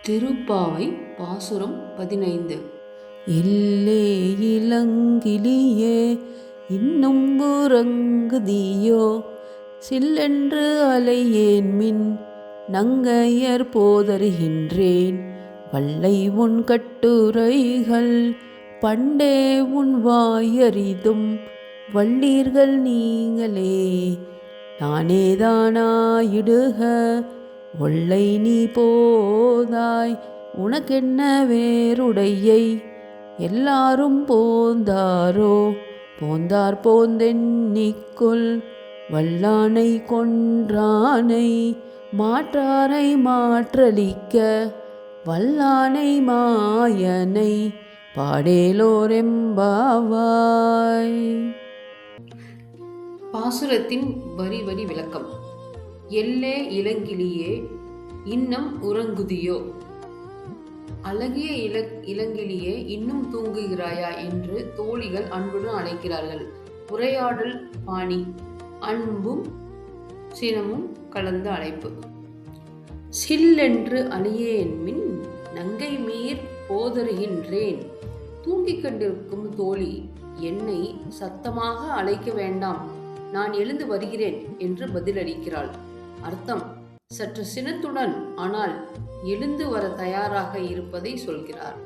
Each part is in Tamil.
திருப்பாவை பாசுரம் 15. எல்லே இளங்கிளியே இன்னும் உறங்குதியோ, சில்லென்று அலையேன்மின் நங்கையர் போதருகின்றேன். வல்லை உன் கட்டுரைகள் பண்டே உன் வாயறிதும் வள்ளீர்கள் நீங்களே. நானேதானாயிடுக ஒல்லை நீ போதாய், உனக்கென்ன வேறுடையை? எல்லாரும் போந்தாரோ போந்தார் போந்தென்னிக்கொல். வல்லானை கொன்றானை மாற்றாரை மாற்றளிக்க, வல்லானை மாயனை பாடேலோரெம்பாவாய். பாசுரத்தின் வரி வரி விளக்கம். எல்லே இளங்கிளியே இன்னம் உறங்குதியோ, அழகிய இளங்கிளியே இன்னும் தூங்குகிறாயா என்று தோழிகள் அன்புடன் அழைக்கிறார்கள். உரையாடல் பாணி, அன்பும் சினமும் கலந்த அழைப்பு. சில்லென்று அழியேன்மின் நங்கை மீர் போதருகின்றேன். தூங்கிக் கொண்டிருக்கும் தோழி என்னை சத்தமாக அழைக்க வேண்டாம், நான் எழுந்து வருகிறேன் என்று பதிலளிக்கிறாள். அர்த்தம், சற்று சினத்துடன் ஆனால் எழுந்து வர தயாராக இருப்பதை சொல்கிறார்.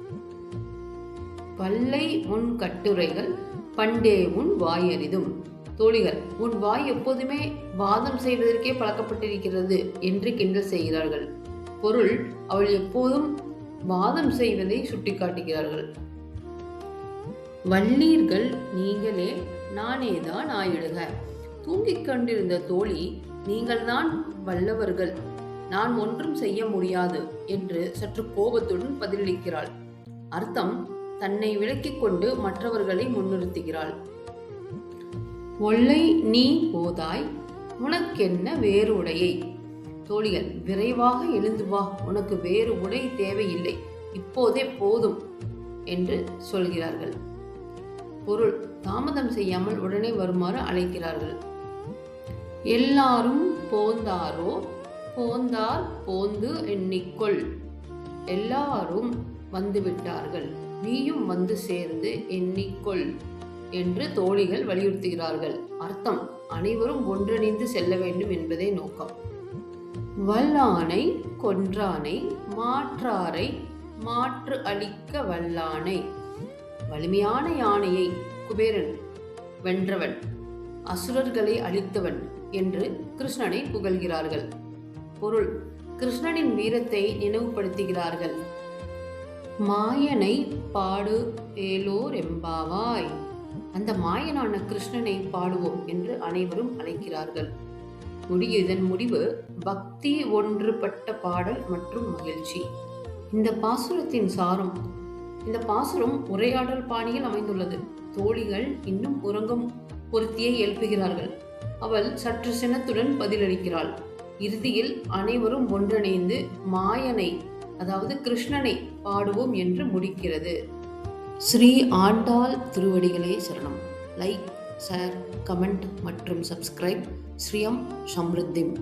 பல்லை உன் கட்டுரைகள் பண்டே உன் வாயறிதும். தோழிகள், உன் வாய் எப்போதுமே வாதம் செய்வதற்கே பழக்கப்பட்டிருக்கிறது என்று கிண்டல் செய்கிறார்கள். பொருள், அவள் எப்போதும் வாதம் செய்வதை சுட்டிக்காட்டுகிறார்கள். வள்ளீர்கள் நீங்களே நானேதான் ஆயிடுக. தூங்கிக் கொண்டிருந்த தோழி, நீங்கள்தான் வல்லவர்கள், நான் ஒன்றும் செய்ய முடியாது என்று சற்று கோபத்துடன் பதிலளிக்கிறாள். அர்த்தம், தன்னை விலக்கிக் கொண்டு மற்றவர்களை முன்னிறுத்துகிறாள். ஒல்லை நீ போதாய், உனக்கென்ன வேறு உடையை? தோழிகள், விரைவாக எழுந்து வா, உனக்கு வேறு உடை தேவையில்லை, இப்போதே போதும் என்று சொல்கிறார்கள். பொருள், தாமதம் செய்யாமல் உடனே வருமாறு அழைக்கிறார்கள். எல்லாரும் போந்தாரோ போந்தார் போந்து எண்ணிக்கொள். எல்லாரும் வந்துவிட்டார்கள், நீயும் வந்து சேர்ந்து எண்ணிக்கொள் என்று தோழிகள் வலியுறுத்துகிறார்கள். அர்த்தம், அனைவரும் ஒன்றிணைந்து செல்ல வேண்டும் என்பதே நோக்கம். வல்லானை கொன்றானை மாற்றாரை மாற்று அளிக்க வல்லானை. வலிமையான யானையை குபேரன் வென்றவன், அசுரர்களை அழித்தவன் என்று கிருஷ்ணனை புகழ்கிறார்கள். பொருள், கிருஷ்ணனின் வீரத்தை நினைவுபடுத்துகிறார்கள். மாயனை பாடு ஏலோர் எம்பாவாய். அந்த மாயனான கிருஷ்ணனை பாடுவோம் என்று அனைவரும் அழைக்கிறார்கள். இதன் முடிவு பக்தி ஒன்றுபட்ட பாடல் மற்றும் மகிழ்ச்சி. இந்த பாசுரத்தின் சாரம். இந்த பாசுரம் உரையாடல் பாணியில் அமைந்துள்ளது. தோழிகள் இன்னும் உறங்கும் ஒருத்தியை எழுப்புகிறார்கள். அவள் சற்று சினத்துடன் பதிலளிக்கிறாள். இறுதியில் அனைவரும் ஒன்றிணைந்து மாயனை, அதாவது கிருஷ்ணனை பாடுவோம் என்று முடிக்கிறது. ஸ்ரீ ஆண்டாள் திருவடிகளே சரணம். லைக், ஷேர், கமெண்ட் மற்றும் சப்ஸ்கிரைப். ஸ்ரீயம் சம்ருத்திம்.